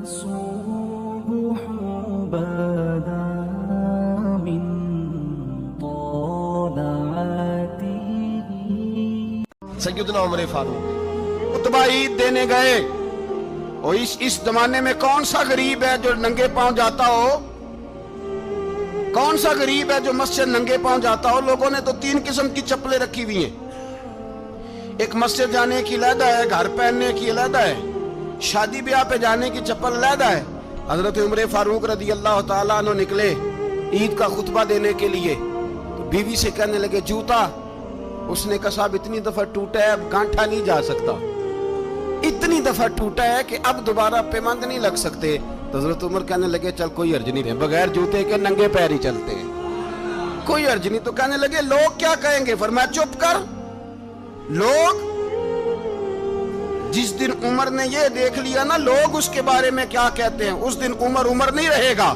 الصبح بدا من طلعته. سیدنا عمر فاروق خطبہ عید دینے گئے. اور اس زمانے میں کون سا غریب ہے جو ننگے پاؤں جاتا ہو؟ کون سا غریب ہے جو مسجد ننگے پاؤں جاتا ہو؟ لوگوں نے تو 3 قسم کی چپلیں رکھی ہوئی ہیں. ایک مسجد جانے کی علیحدہ ہے، گھر پہننے کی علیحدہ ہے، شادی بیاہ پہ جانے کی چپل علیحدہ ہے. حضرت عمر فاروق رضی اللہ تعالیٰ عنہ نکلے عید کا خطبہ دینے کے لیے، تو بیوی سے کہنے لگے جوتا. اس نے کہا صاحب اتنی دفعہ ٹوٹا ہے اب گانٹھا نہیں جا سکتا، اتنی دفعہ ٹوٹا ہے کہ اب دوبارہ پیمند نہیں لگ سکتے. تو حضرت عمر کہنے لگے چل کوئی حرج نہیں ہے، بغیر جوتے کے ننگے پیر ہی چلتے ہیں، کوئی حرج نہیں. تو کہنے لگے لوگ کیا کہیں گے؟ فرمایا چپ کر. لوگ جس دن عمر نے یہ دیکھ لیا نا لوگ اس کے بارے میں کیا کہتے ہیں، اس دن عمر نہیں رہے گا.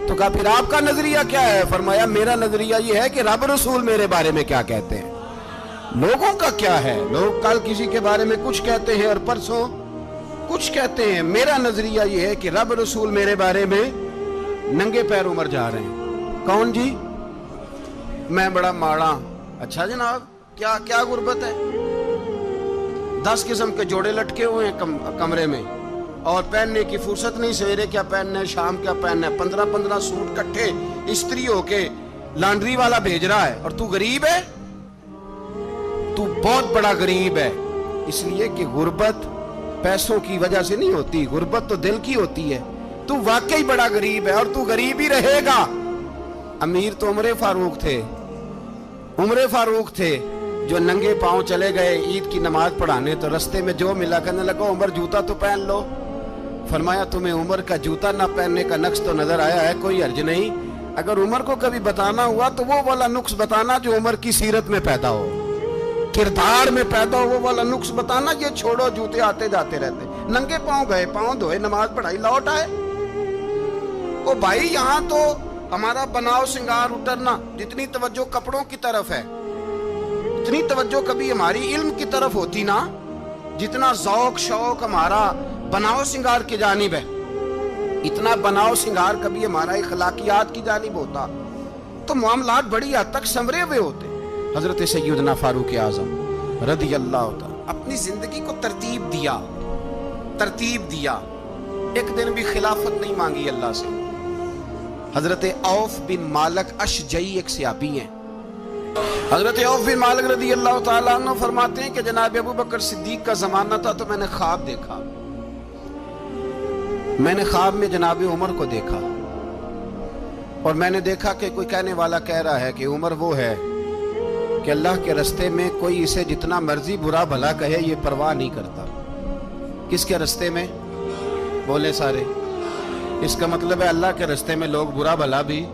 تو کہا پھر آپ کا نظریہ کیا ہے؟ فرمایا میرا نظریہ یہ ہے کہ رب رسول میرے بارے میں کیا کہتے ہیں. لوگوں کا کیا ہے؟ لوگ کل کسی کے بارے میں کچھ کہتے ہیں اور پرسوں کچھ کہتے ہیں. میرا نظریہ یہ ہے کہ رب رسول میرے بارے میں ننگے پیر عمر جا رہے ہیں. کون جی؟ میں بڑا ماڑا. اچھا جناب کیا غربت ہے؟ 10 قسم کے جوڑے لٹکے ہوئے ہیں کمرے میں اور پہننے کی فرصت نہیں. سویرے کیا پہننا ہے، شام کیا پہننا ہے، 15 سوٹ کٹھے استری ہو کے لانڈری والا بھیج رہا ہے. اور تو غریب ہے، تو بہت بڑا غریب ہے. اس لیے کہ غربت پیسوں کی وجہ سے نہیں ہوتی، غربت تو دل کی ہوتی ہے. تو واقعی بڑا غریب ہے اور تو غریب ہی رہے گا. امیر تو عمر فاروق تھے جو ننگے پاؤں چلے گئے عید کی نماز پڑھانے. تو رستے میں جو ملا کہنے لگا عمر جوتا تو پہن لو. فرمایا تمہیں عمر کا جوتا نہ پہننے کا نقص تو نظر آیا ہے، کوئی حرج نہیں. اگر عمر کو کبھی بتانا ہوا تو وہ والا نقص بتانا جو عمر کی سیرت میں پیدا ہو، کردار میں پیدا ہو، وہ والا نقص بتانا. یہ چھوڑو جوتے آتے جاتے رہتے. ننگے پاؤں گئے، پاؤں دھوئے، نماز پڑھائی، لوٹ آئے. او بھائی یہاں تو ہمارا بناؤ سنگار اترنا، جتنی توجہ کپڑوں کی طرف ہے اتنی توجہ کبھی ہماری علم کی طرف ہوتی نا، جتنا ذوق شوق ہمارا بناؤ سنگار کی جانب ہے، اتنا بناؤ سنگار کبھی ہمارا اخلاقیات کی جانب ہوتا تو معاملات بڑی حد تک سنورے ہوئے ہوتے. حضرت سیدنا فاروق اعظم رضی اللہ تعالی اپنی زندگی کو ترتیب دیا. ایک دن بھی خلافت نہیں مانگی اللہ سے. حضرت عوف بن مالک اشجعی ایک صحابی ہیں. حضرت عوف بن مالک رضی اللہ تعالیٰ عنہ فرماتے ہیں کہ جناب ابو بکر صدیق کا زمانہ تھا تو میں نے خواب دیکھا. میں نے خواب میں جناب عمر کو دیکھا اور میں نے دیکھا کہ کوئی کہنے والا کہہ رہا ہے کہ عمر وہ ہے کہ اللہ کے رستے میں کوئی اسے جتنا مرضی برا بھلا کہے یہ پرواہ نہیں کرتا. کس کے رستے میں؟ بولے سارے. اس کا مطلب ہے اللہ کے رستے میں لوگ برا بھلا بھی.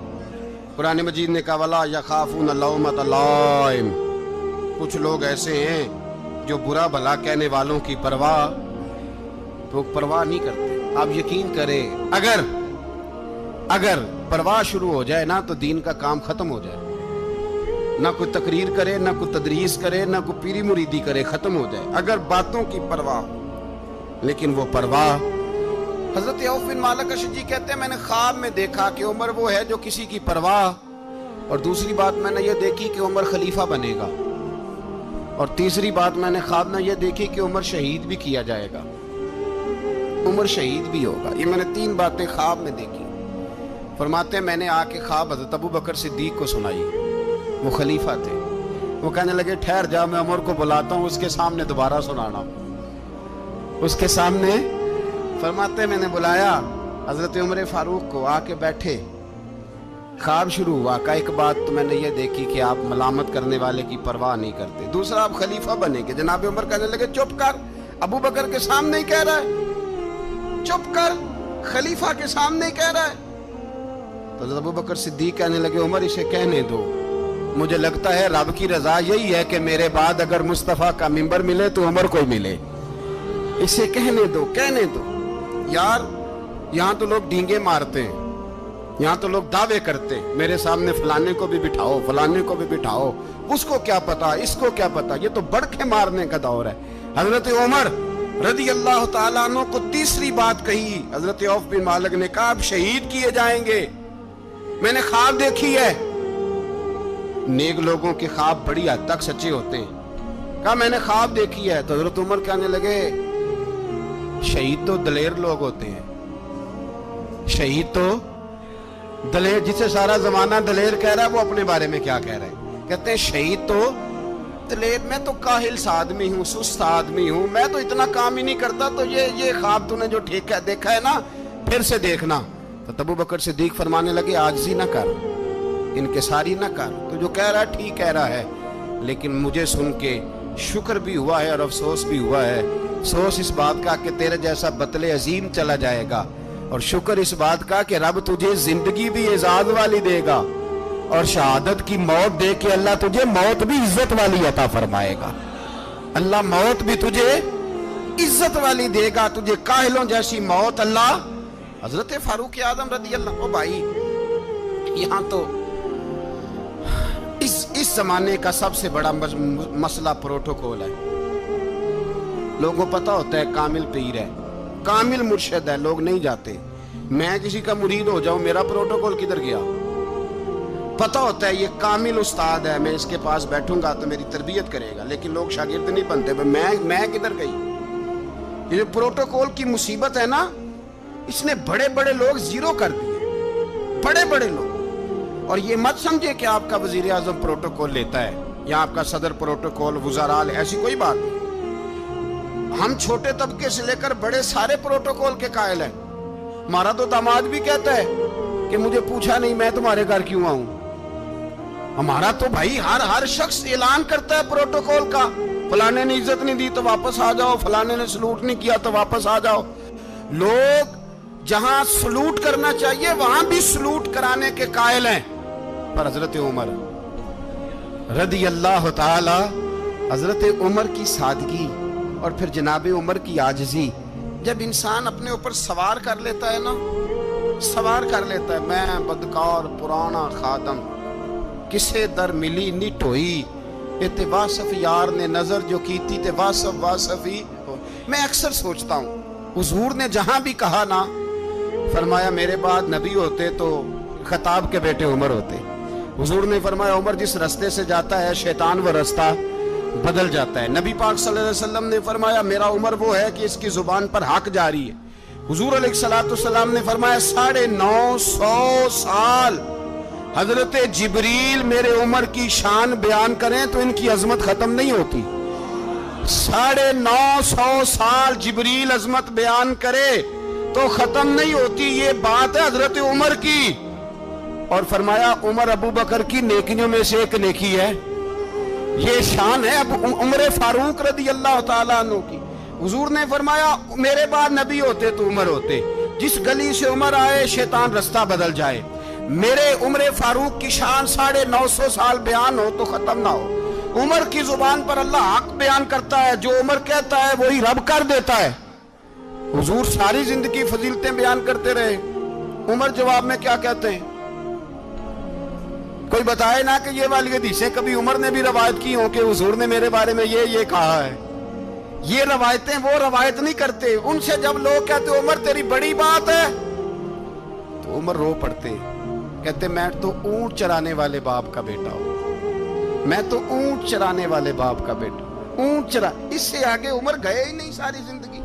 قرآن مجید نے کہا وَلَا يَخَافُونَ لَوْمَةَ لَائِمٍ. کچھ لوگ ایسے ہیں جو برا بھلا کہنے والوں کی پرواہ نہیں کرتے. آپ یقین کریں اگر پرواہ شروع ہو جائے نا تو دین کا کام ختم ہو جائے. نہ کوئی تقریر کرے، نہ کوئی تدریس کرے، نہ کوئی پیری مریدی کرے، ختم ہو جائے اگر باتوں کی پرواہ. لیکن وہ پرواہ حضرت عوف بن مالک اشجعی کہتے ہیں میں نے خواب میں دیکھا کہ عمر وہ ہے جو کسی کی پرواہ. اور دوسری بات میں نے یہ دیکھی کہ عمر خلیفہ بنے گا. اور تیسری بات میں نے خواب میں یہ دیکھی کہ عمر شہید بھی کیا جائے گا، عمر شہید بھی ہوگا. یہ میں نے 3 باتیں خواب میں دیکھی. فرماتے ہیں میں نے آ کے خواب حضرت ابو بکر صدیق کو سنائی. وہ خلیفہ تھے. وہ کہنے لگے ٹھہر جا، میں عمر کو بلاتا ہوں، اس کے سامنے دوبارہ سنانا. اس کے سامنے فرماتے ہیں میں نے بلایا حضرت عمر فاروق کو، آ کے بیٹھے. خواب شروع ہوا. کا ایک بات تو میں نے یہ دیکھی کہ آپ ملامت کرنے والے کی پرواہ نہیں کرتے. دوسرا آپ خلیفہ بنے گے. جناب عمر کہنے لگے چپ کر، ابو بکر کے سامنے ہی کہہ رہا ہے، چپ کر، خلیفہ کے سامنے ہی کہہ رہا ہے. تو حضرت ابو بکر صدیق کہنے لگے عمر اسے کہنے دو، مجھے لگتا ہے رب کی رضا یہی ہے کہ میرے بعد اگر مصطفیٰ کا منبر ملے تو عمر کو ملے. اسے کہنے دو. یار یہاں تو لوگ ڈینگے مارتے ہیں، یہاں تو لوگ دعوے کرتے ہیں میرے سامنے فلانے کو بھی بٹھاؤ، فلانے کو بھی بٹھاؤ، اس کو کیا پتا، اس کو کیا پتا. یہ تو بڑکے مارنے کا دور ہے. حضرت عمر رضی اللہ تعالیٰ عنہ کو تیسری بات کہی. حضرت عوف بن مالک نے کہا آپ شہید کیے جائیں گے, میں نے خواب دیکھی ہے. نیک لوگوں کے خواب بڑی حد تک سچے ہوتے ہیں. کہا میں نے خواب دیکھی ہے. تو حضرت عمر کہنے لگے شہید تو دلیر لوگ ہوتے ہیں, شہید تو دلیر, جسے سارا زمانہ دلیر کہہ رہا ہے وہ اپنے بارے میں کیا کہہ رہے ہیں؟ کہتے ہیں شہید تو دلیر, میں تو کاہل سا آدمی ہوں, سست آدمی ہوں, میں تو اتنا کام ہی نہیں کرتا. تو یہ خواب تو نے جو ٹھیک دیکھا ہے نا پھر سے دیکھنا. تو ابو بکر صدیق فرمانے لگے عاجزی نہ کر, انکساری نہ کر, تو جو کہہ رہا ہے ٹھیک کہہ رہا ہے, لیکن مجھے سن کے شکر بھی ہوا ہے اور افسوس بھی ہوا ہے. افسوس اس بات کا کہ تیرے جیسا بطل عظیم چلا جائے گا, اور شکر اس بات کا کہ رب تجھے زندگی بھی اعزاز والی دے گا, اور شہادت کی موت دے کے اللہ تجھے موت بھی عزت والی عطا فرمائے گا. اللہ موت بھی تجھے عزت والی دے گا, تجھے کاہلوں جیسی موت اللہ. حضرت فاروق اعظم رضی اللہ, او بھائی یہاں تو اس زمانے کا سب سے بڑا مسئلہ پروٹوکول ہے. لوگوں پتہ ہوتا ہے کامل پیر ہے, کامل مرشد ہے, لوگ نہیں جاتے. میں کسی کا مرید ہو جاؤں, میرا پروٹوکول کدھر گیا؟ پتہ ہوتا ہے یہ کامل استاد ہے, میں اس کے پاس بیٹھوں گا تو میری تربیت کرے گا, لیکن لوگ شاگرد نہیں بنتے. میں کدھر گئی؟ یہ جو پروٹوکول کی مصیبت ہے نا, اس نے بڑے بڑے لوگ زیرو کر دیے, بڑے بڑے لوگ. اور یہ مت سمجھے کہ آپ کا وزیر اعظم پروٹوکول لیتا ہے یا آپ کا صدر پروٹوکول, وزراء, ایسی کوئی بات نہیں. ہم چھوٹے طبقے سے لے کر بڑے سارے پروٹوکول کے قائل ہیں. ہمارا تو داماد بھی کہتا ہے کہ مجھے پوچھا نہیں, میں تمہارے گھر کیوں آؤں. ہمارا تو بھائی ہر شخص اعلان کرتا ہے پروٹوکول کا, فلانے نے عزت نہیں دی تو واپس آ جاؤ, فلانے نے سلوٹ نہیں کیا تو واپس آ جاؤ. لوگ جہاں سلوٹ کرنا چاہیے وہاں بھی سلوٹ کرانے کے قائل ہیں. پر حضرت عمر رضی اللہ تعالی, حضرت عمر کی سادگی اور پھر جناب عمر کی عاجزی, جب انسان اپنے اوپر سوار کر لیتا ہے نا, سوار کر لیتا ہے, میں بدکار پرانا خادم, کسے در ملی نٹ ہوئی, تے واصف یار نے نظر جو کی تھی تے واصف ہی. میں اکثر سوچتا ہوں حضور نے جہاں بھی کہا نا, فرمایا میرے بعد نبی ہوتے تو خطاب کے بیٹے عمر ہوتے. حضور نے فرمایا عمر جس رستے سے جاتا ہے شیطان وہ رستہ بدل جاتا ہے. نبی پاک صلی اللہ علیہ وسلم نے فرمایا میرا عمر وہ ہے کہ اس کی زبان پر حق جاری ہے. حضور علیہ السلام نے فرمایا 950 سال حضرت جبریل میرے عمر کی شان بیان کریں تو ان کی عظمت ختم نہیں ہوتی. 950 سال جبریل عظمت بیان کرے تو ختم نہیں ہوتی. یہ بات ہے حضرت عمر کی. اور فرمایا عمر ابو بکر کی نیکیوں میں سے ایک نیکی ہے, یہ شان ہے اب عمر فاروق رضی اللہ تعالیٰ عنہ کی. حضور نے فرمایا میرے بعد نبی ہوتے تو عمر ہوتے, جس گلی سے عمر آئے شیطان رستہ بدل جائے. میرے عمر فاروق کی شان 950 سال بیان ہو تو ختم نہ ہو. عمر کی زبان پر اللہ حق بیان کرتا ہے, جو عمر کہتا ہے وہی رب کر دیتا ہے. حضور ساری زندگی فضیلتیں بیان کرتے رہے, عمر جواب میں کیا کہتے ہیں؟ کوئی بتائے نا کہ یہ والی حدیثیں کبھی عمر نے بھی روایت کی ہوں کہ حضور نے میرے بارے میں یہ کہا ہے. یہ روایتیں وہ روایت نہیں کرتے. ان سے جب لوگ کہتے عمر تیری بڑی بات ہے تو عمر رو پڑتے, کہتے میں تو اونٹ چرانے والے باپ کا بیٹا ہوں, میں تو اونٹ چرانے والے باپ کا بیٹا, اونٹ چرا. اس سے آگے عمر گئے ہی نہیں ساری زندگی,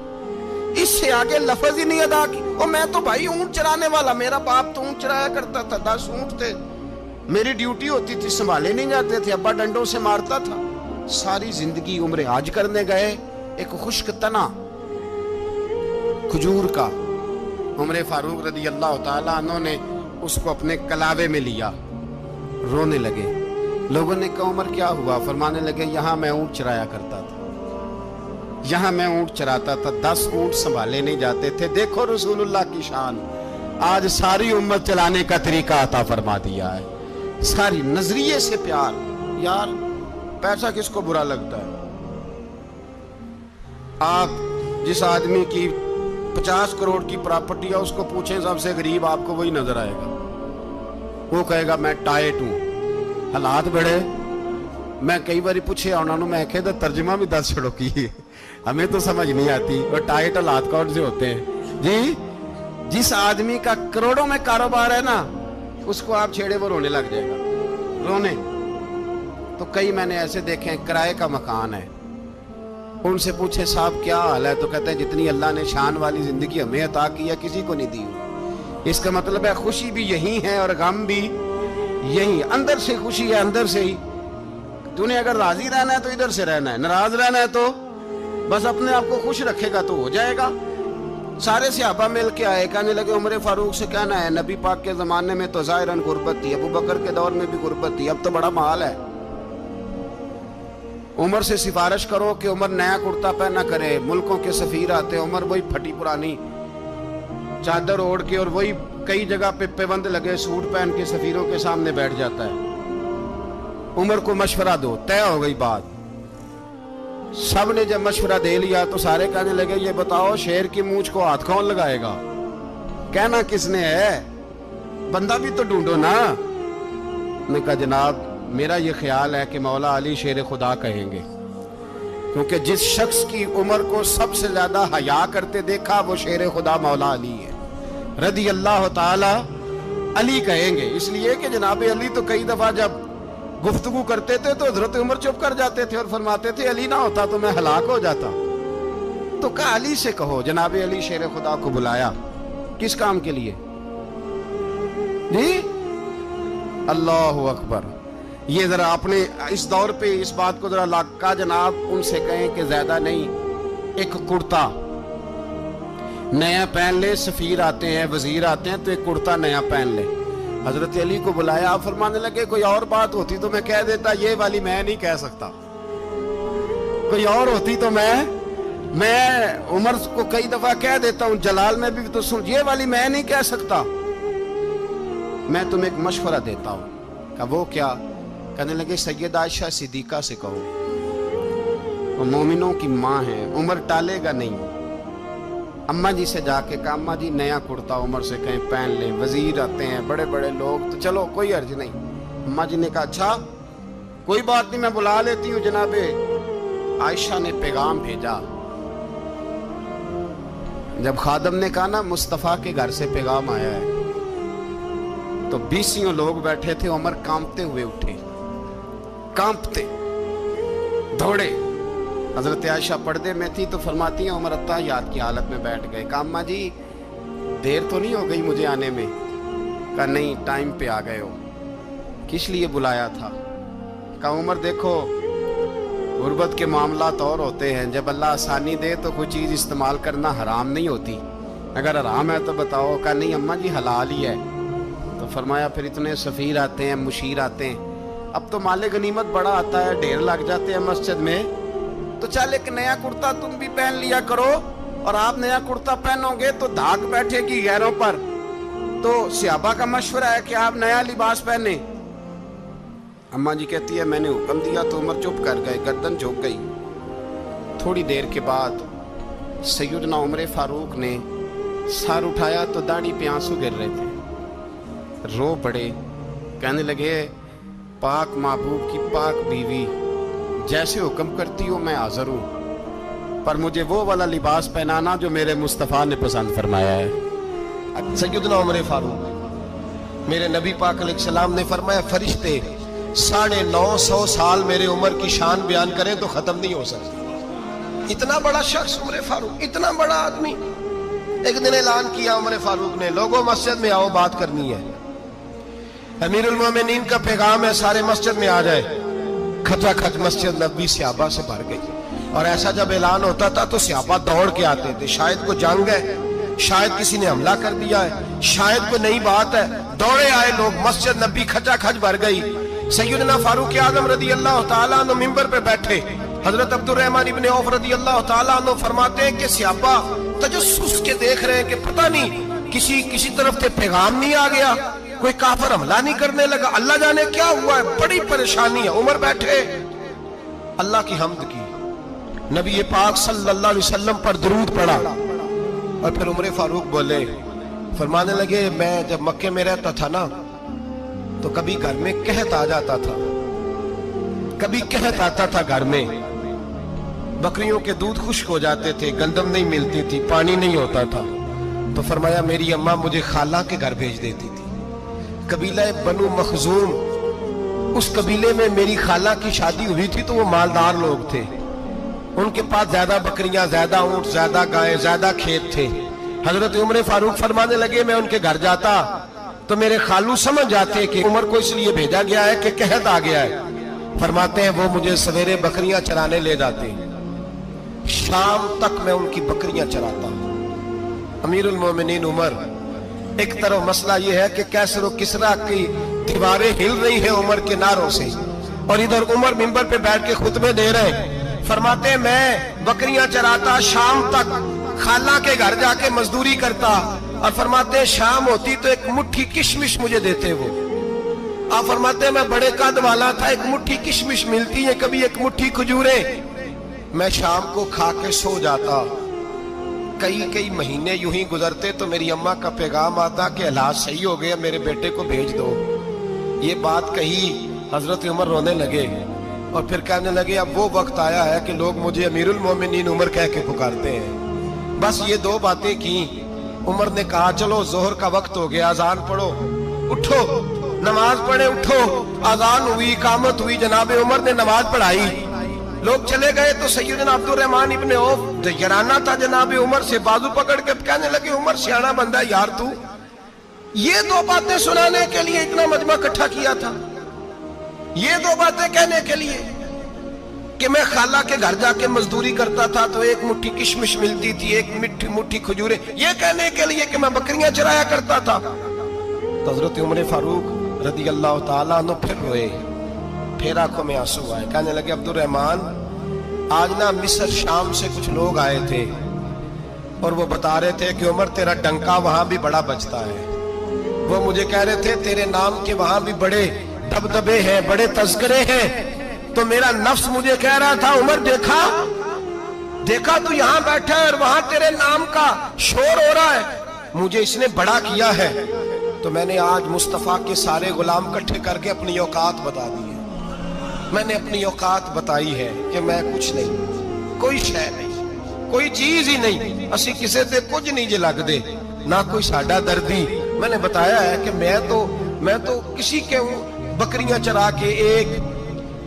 اس سے آگے لفظ ہی نہیں ادا کی. اور میں تو بھائی اونٹ چرانے والا, میرا باپ تو اونٹ چرایا کرتا تھا, 10 اونٹ تھے, میری ڈیوٹی ہوتی تھی, سنبھالے نہیں جاتے تھے, ابا ڈنڈوں سے مارتا تھا. ساری زندگی عمر حج کرنے گئے, ایک خشک تنا کھجور کا عمر فاروق رضی اللہ تعالیٰ عنہ نے اس کو اپنے کلاوے میں لیا, رونے لگے. لوگوں نے کہا عمر کیا ہوا؟ فرمانے لگے یہاں میں اونٹ چرایا کرتا تھا, یہاں میں اونٹ چراتا تھا, 10 اونٹ سنبھالے نہیں جاتے تھے. دیکھو رسول اللہ کی شان, آج ساری امت چلانے کا طریقہ عطا فرما دیا ہے. ساری نظریے سے پیار. یار پیسہ کس کو برا لگتا ہے؟ آپ جس آدمی کی 50 کروڑ کی پراپرٹی ہے اس کو پوچھیں سب سے غریب, آپ کو وہی نظر آئے گا. وہ کہے گا میں ٹائٹ ہوں, حالات بڑے. میں کئی باری پوچھے انہوں نے, میں کہتا ترجمہ بھی 10 چھڑو کی हमें तो समझ नहीं आती और टाइटल हाथ कौन से होते हैं जी। जिस आदमी का करोड़ों में कारोबार है ना, उसको आप छेड़े वो रोने लग जाएगा, रोने। तो कई मैंने ऐसे देखे हैं, किराए का मकान है, उनसे पूछे साहब क्या हाल है, तो कहते हैं जितनी अल्लाह ने शान वाली जिंदगी हमें अता की है किसी को नहीं दी। इसका मतलब है खुशी भी यही है और गम भी यही, अंदर से खुशी है, अंदर से ही। तूने अगर राजी रहना है तो इधर से रहना है, नाराज रहना है तो बस अपने आप को खुश रखेगा तो हो जाएगा। सारे सहाबा मिल के आए, कहने लगे उमर फारूक से कहना है नबी पाक के जमाने में तो ज़ाहिरन गुर्बत थी, अबू बकर के दौर में भी गुर्बत थी, अब तो बड़ा माल है। उमर से सिफारिश करो कि उमर नया कुर्ता पहना करे। मुल्कों के सफीर आते हैं, उमर वही फटी पुरानी चादर ओढ़ के और वही कई जगह पे पेबंद लगे सूट पहन के सफीरों के सामने बैठ जाता है। उमर को मशवरा दो, तय हो गई बात। सब ने जब मशवरा दे लिया तो सारे कहने लगे ये बताओ शेर की मूंछ को हाथ कौन लगाएगा, कहना किसने है, बंदा भी तो ढूंढो ना। ने कहा जनाब मेरा ये ख्याल है कि मौला अली शेर खुदा कहेंगे, क्योंकि जिस शख्स की उम्र को सबसे ज्यादा हया करते देखा वो शेर खुदा मौला अली है, रदी अल्लाह ताला अली कहेंगे। इसलिए कि जनाब अली तो कई दफा जब गुफ्तगू करते थे तो हजरत उमर चुप कर जाते थे और फरमाते थे अली ना होता तो मैं हलाक हो जाता। तो कहा अली से कहो। जनाब अली शेर खुदा को बुलाया, किस काम के लिए जी? अल्लाह अकबर। ये जरा आपने इस दौर पे इस बात को जरा लाका जनाब उनसे कहें कि ज्यादा नहीं, एक कुर्ता नया पहन ले, सफीर आते हैं वजीर आते हैं तो एक कुर्ता नया पहन ले। हजरत अली को बुलाया, आप फरमाने लगे कोई और बात होती तो मैं कह देता, ये वाली मैं नहीं कह सकता। कोई और होती तो मैं उमर को कई दफा कह देता हूं, जलाल में भी तो सुन, ये वाली मैं नहीं कह सकता। मैं तुम्हें एक मशवरा देता हूं। कहा वो क्या? कहने लगे सैयद आयशा सिद्दीका से कहो, वो मोमिनों की माँ है, उमर टालेगा नहीं। अम्मा जी से जाके कहा अम्मा जी नया कुर्ता उमर से कहीं पहन ले, वजीर आते हैं बड़े बड़े लोग, तो चलो कोई अर्ज नहीं। अम्मा जी ने कहा अच्छा कोई बात नहीं मैं बुला लेती हूँ। जनाबे आयशा ने पैगाम भेजा। जब खादम ने कहा ना मुस्तफा के घर से पैगाम आया है, तो 20 लोग बैठे थे। उमर कांपते हुए उठे, कांपते दौड़े। हजरत आयशा पर्दे में थी तो फरमाती हैं उमर अत्ताहियात की हालत में बैठ गए। कहा अम्मा जी देर तो नहीं हो गई मुझे आने में? कहा नहीं टाइम पे आ गए हो। किस लिए बुलाया था? कहा उमर देखो गुर्बत के मामलात और होते हैं, जब अल्लाह आसानी दे तो कोई चीज़ इस्तेमाल करना हराम नहीं होती, अगर हराम है तो बताओ। कहा नहीं अम्मा जी हलाल ही है। तो फरमाया फिर इतने सफ़ीर आते हैं मुशीर आते हैं, अब तो माले गनीमत बड़ा आता है, ढेर लग जाते हैं मस्जिद में, तो चल एक नया कुर्ता तुम भी पहन लिया करो। और आप नया कुर्ता पहनोगे तो धाक बैठेगी गैरों पर। तो सहाबा का मशवरा है कि आप नया लिबास पहने। अम्मा जी कहती है मैंने हुक्म दिया तो उमर चुप कर गए, गर्दन झुक गई। थोड़ी देर के बाद सैयदना उमर फारूक ने सर उठाया तो दाढ़ी पे आंसू गिर रहे थे, रो पड़े। कहने लगे पाक महबूब की पाक बीवी, जैसे हुक्म करती हो मैं हाजिर हूँ, पर मुझे वो वाला लिबास पहनाना जो मेरे मुस्तफ़ा ने पसंद फरमाया है। सैयदना उमर फारूक, मेरे नबी पाक अलैहिस्सलाम ने फरमाया फरिश्ते 950 साल मेरे उम्र की शान बयान करें तो खत्म नहीं हो सकती। इतना बड़ा शख्स उमर फारूक, इतना बड़ा आदमी। एक दिन ऐलान किया उमर फारूक ने, लोगों मस्जिद में आओ बात करनी है। अमीरुल मोमिनीन का पैगाम है सारे मस्जिद में आ जाए। खचाखच मस्जिद नबी सहाबा से भर गई। और ऐसा जब ऐलान होता था तो सहाबा दौड़ के आते थे, शायद को जंग है, शायद किसी ने हमला कर दिया है, शायद कोई नई बात है। दौड़े आए लोग, मस्जिद नबी खचाखच भर गई। सैयदना फारूक आजम रदी अल्लाह तआला अन्हु मिंबर पे बैठे। हजरत अब्दुर्रहमान इब्ने औफ रदी अल्लाह तआला अन्हु फरमाते हैं कि सहाबा तजस्सुस के देख रहे हैं कि पता नहीं किसी तरफ से पैगाम नहीं आ गया, कोई काफिर हमला नहीं करने लगा, अल्लाह जाने क्या हुआ है, बड़ी परेशानी है। उमर बैठे, अल्लाह की हम्द की, नबी पाक सल्लल्लाहु अलैहि वसल्लम पर दुरूद पढ़ा और फिर उमर फारूक बोले, फरमाने लगे मैं जब मक्के में रहता था ना तो कभी घर में कहत आ जाता था, कभी कहत आता था घर में, बकरियों के दूध खुश्क हो जाते थे, गंदम नहीं मिलती थी, पानी नहीं होता था। तो फरमाया मेरी अम्मा मुझे खाला के घर भेज देती थी। कबीला बनु मखजूम, उस कबीले में मेरी खाला की शादी हुई थी, तो वो मालदार लोग थे, उनके पास ज्यादा बकरियां, ज्यादा ऊंट, ज्यादा गायें, ज्यादा खेत थे। हजरत उमर फारूक फरमाने लगे मैं उनके घर जाता तो मेरे खालू समझ जाते कि उमर को इसलिए भेजा गया है कि कहत आ गया है। फरमाते हैं वो मुझे सवेरे बकरियां चराने ले जाते, शाम तक मैं उनकी बकरियां चराता। अमीरुल मोमिनीन उमर, एक तरफ मसला यह है कि कैसर और किसरा की दीवारें हिल रही है उमर के नारों से, और इधर उमर मिंबर पे बैठ के खुतबे दे रहे हैं। फरमाते हैं मैं बकरियां चराता, शाम तक खाला के घर जाके मजदूरी करता, और फरमाते हैं शाम होती तो एक मुट्ठी किशमिश मुझे देते वो। आप फरमाते हैं मैं बड़े कद वाला था, एक मुट्ठी किशमिश मिलती है, कभी एक मुट्ठी खजूरें, मैं शाम को खा के सो जाता। कई कई महीने यूं ही गुजरते तो मेरी अम्मा का पैगाम आता कि हालात सही हो गया, मेरे बेटे को भेज दो। ये बात कही, हजरत उमर रोने लगे और फिर कहने लगे अब वो वक्त आया है कि लोग मुझे अमीरुल मोमिनीन उमर कह के पुकारते हैं। बस ये दो बातें की। उमर ने कहा चलो जोहर का वक्त हो गया, अजान पढ़ो, उठो नमाज पढ़े, उठो। अजान हुई, इकामत हुई, जनाब उमर ने नमाज पढ़ाई, लोग चले गए तो सैयदना अब्दुर रहमान इब्ने औफ दयराना था जनाब उमर से, बाजू पकड़ के कहने लगे उमर सियाना बंदा यार तू ये दो बातें सुनाने के लिए इतना मजमा इकट्ठा किया था, ये दो बातें कहने के लिए कि मैं खाला के घर जाके मजदूरी करता था तो एक मुट्ठी किशमिश मिलती थी, एक मुट्ठी खजूरें, ये कहने के लिए कि मैं बकरियां चराया करता था। तो हजरत उमर फारूक रदी अल्लाह ताला अन्हु फिर रोए, फिर आंखों में आंसू आए। कहने लगे अब्दुर रहमान आज ना मिस्र शाम से कुछ लोग आए थे और वो बता रहे थे कि उमर तेरा डंका वहां भी बड़ा बजता है। वो मुझे कह रहे थे तेरे नाम के वहां भी बड़े दबदबे हैं, बड़े तस्करे हैं। तो मेरा नफ्स मुझे कह रहा था उमर देखा देखा तू यहाँ बैठा है और वहां तेरे नाम का शोर हो रहा है, मुझे इसने बड़ा किया है। तो मैंने आज मुस्तफा के सारे गुलाम इकट्ठे करके अपनी औकात बता दी है। मैंने अपनी औकात बताई है कि मैं कुछ नहीं, कोई शय नहीं, कोई चीज ही नहीं, असी किसी से कुछ नहीं जे लगदे, ना कोई साडा दर्दी। मैंने बताया है कि मैं तो किसी के बकरियां चरा के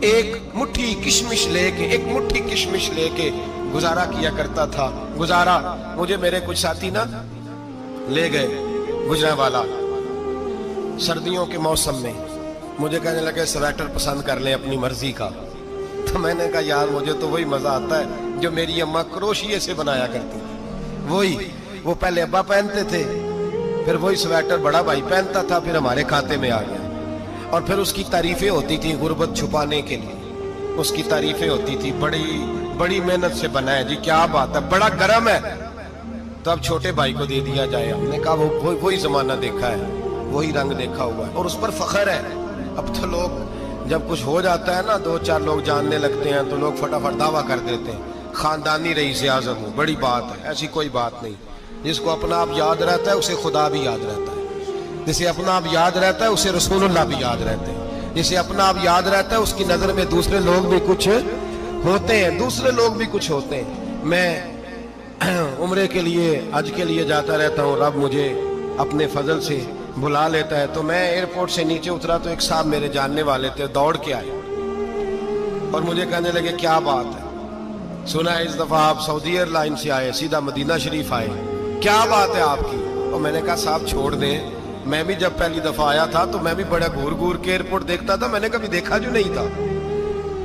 एक मुट्ठी किशमिश लेके गुजारा किया करता था। गुजारा मुझे मेरे कुछ साथी ना ले गए गुजरांवाला सर्दियों के मौसम में, मुझे कहने लगे स्वेटर पसंद कर ले अपनी मर्जी का। तो मैंने कहा यार मुझे तो वही मजा आता है जो मेरी अम्मा क्रोशिये से बनाया करती थी, वही वो पहले अब्बा पहनते थे, फिर वही स्वेटर बड़ा भाई पहनता था, फिर हमारे खाते में आ गया। और फिर उसकी तारीफें होती थी गुर्बत छुपाने के लिए, उसकी तारीफें होती थी बड़ी बड़ी मेहनत से बना है जी, क्या बात है, बड़ा गर्म है, तो अब छोटे भाई को दे दिया जाए। हमने कहा वही जमाना देखा है, वही रंग देखा हुआ है और उस पर फख्र है। अब तो लोग जब कुछ हो जाता है ना, दो चार लोग जानने लगते हैं तो लोग फटाफट दावा कर देते हैं खानदानी रईस आज़म हूँ, बड़ी बात है। ऐसी कोई बात नहीं, जिसको अपना आप याद रहता है उसे खुदा भी याद रहता है, जिसे अपना आप याद रहता है उसे रसूलुल्लाह भी याद रहते हैं, जिसे अपना आप याद रहता है उसकी नजर में दूसरे लोग भी कुछ होते हैं, दूसरे लोग भी कुछ होते हैं। मैं उम्रे के लिए हज के लिए जाता रहता हूँ, रब मुझे अपने फजल से बुला लेता है। तो मैं एयरपोर्ट से नीचे उतरा तो एक साहब मेरे जानने वाले थे, दौड़ के आए और मुझे कहने लगे क्या बात है, सुना है इस दफा आप सऊदी एयरलाइन से आए, सीधा मदीना शरीफ आए, क्या बात है आपकी। और मैंने कहा साहब छोड़ दें, मैं भी जब पहली दफा आया था तो मैं भी बड़ा घूर घूर के एयरपोर्ट देखता था, मैंने कभी देखा जो नहीं था,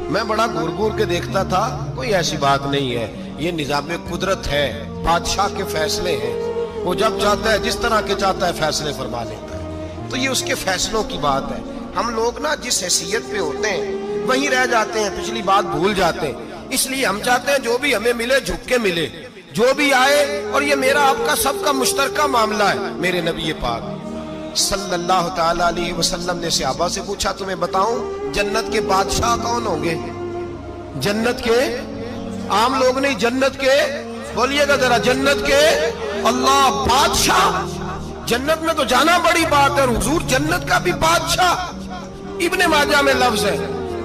मैं बड़ा घूर घूर के देखता था, कोई ऐसी बात नहीं है, ये निजाम कुदरत है, बादशाह के फैसले हैं, वो जब चाहता है जिस तरह के चाहता है फैसले फरमा लेता है, तो ये उसके फैसलों की बात है। हम लोग ना जिस हैसियत पे होते हैं वहीं रह जाते हैं, पिछली बात भूल जाते हैं, इसलिए हम चाहते हैं जो भी हमें मिले झुक के मिले, जो भी आए, और ये मेरा आपका सबका मुश्तरका मामला है। मेरे नबी पाक सल्लल्लाहु ताला अलैहि वसल्लम ने सहाबा से पूछा तुम्हें बताऊं जन्नत के बादशाह कौन होंगे? जन्नत के आम लोग नहीं, जन्नत के, बोलिएगा जरा, जन्नत के अल्लाह बादशाह। जन्नत में तो जाना बड़ी बात है, हुजूर जन्नत का भी बादशाह, इब्ने माजा में लफ्ज है।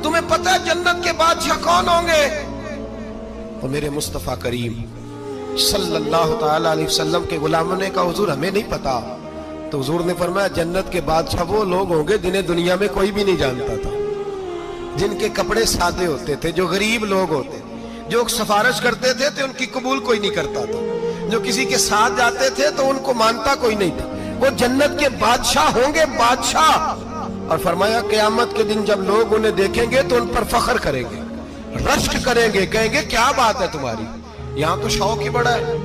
तुम्हें पता है जन्नत के बादशाह कौन होंगे? और मेरे मुस्तफ़ा करीम सल्लल्लाहु ताला अलैहि वसल्लम के गुलामों ने कहा हुजूर हमें नहीं पता। तो हुजूर ने फरमाया जन्नत के बादशाह वो लोग होंगे जिन्हें दुनिया में कोई भी नहीं जानता था, जिनके कपड़े सादे होते थे, जो गरीब लोग होते थे, जो सिफारिश करते थे तो उनकी कबूल कोई नहीं करता था, जो किसी के साथ जाते थे तो उनको मानता कोई नहीं था। वो जन्नत के बादशाह होंगे, बादशाह। और फरमाया क़यामत के दिन जब लोग उन्हें देखेंगे तो उन पर फख्र करेंगे, रश्क करेंगे, कहेंगे क्या बात है तुम्हारी, यहाँ तो शौक ही बड़ा है।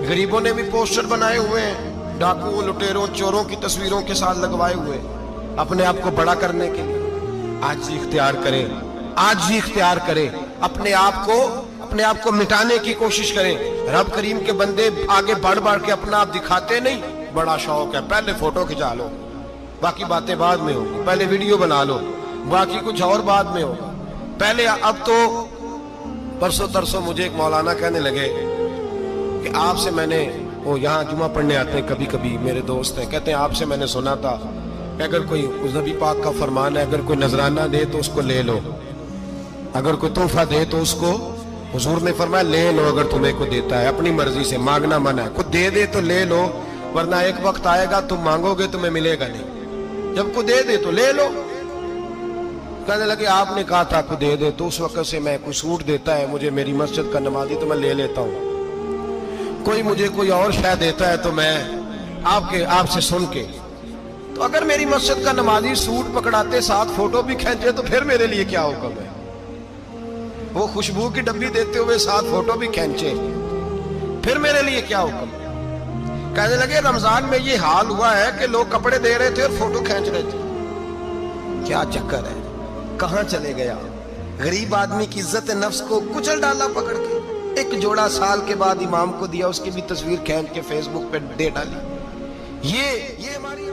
गरीबों ने भी पोस्टर बनाए हुए हैं, डाकुओं, लुटेरों, चोरों की तस्वीरों के साथ लगवाए हुए, अपने आप को बड़ा करने के लिए। आज ही इख्तियार करें, आज ही इख्तियार करें, अपने आप को मिटाने की कोशिश करें। रब करीम के बंदे आगे बढ़ बढ़ के अपना आप दिखाते नहीं, बड़ा शौक है, पहले फोटो खिंचा लो, बाकी बातें बाद में होगी, पहले वीडियो बना लो, बाकी कुछ और बाद में होगा। पहले अब तो परसों तरसों मुझे एक मौलाना कहने लगे कि आपसे मैंने, वो यहाँ जुमा पढ़ने आते हैं कभी कभी, मेरे दोस्त हैं, कहते हैं आपसे मैंने सुना था कि अगर कोई उस नबी पाक का फरमान है, अगर कोई नजराना दे तो उसको ले लो, अगर कोई तोहफा दे तो उसको, हुजूर ने फरमाया ले लो अगर तुम्हें को देता है, अपनी मर्जी से, मांगना मना है, खुद दे तो ले लो, वरना एक वक्त आएगा तुम मांगोगे तुम्हें मिलेगा नहीं, जब को दे तो ले लो। कहने लगे आपने कहा था को दे तो उस वक्त से मैं कोई सूट देता है मुझे मेरी मस्जिद का नमाजी तो मैं ले लेता हूँ, कोई मुझे कोई और शायद देता है तो मैं आपसे सुन के, तो अगर मेरी मस्जिद का नमाजी सूट पकड़ाते साथ फोटो भी खींचे तो फिर मेरे लिए क्या हुक्म है, वो खुशबू की डब्बी देते हुए साथ फोटो भी खींचे फिर मेरे लिए क्या हुक्म है। कहने लगे रमजान में ये हाल हुआ है कि लोग कपड़े दे रहे थे और फोटो खींच रहे थे, क्या चक्कर है, कहां चले गया। गरीब आदमी की इज्जत नफ्स को कुचल डाला पकड़ के, एक जोड़ा साल के बाद इमाम को दिया, उसकी भी तस्वीर खींच के फेसबुक पे दे डाली। ये हमारी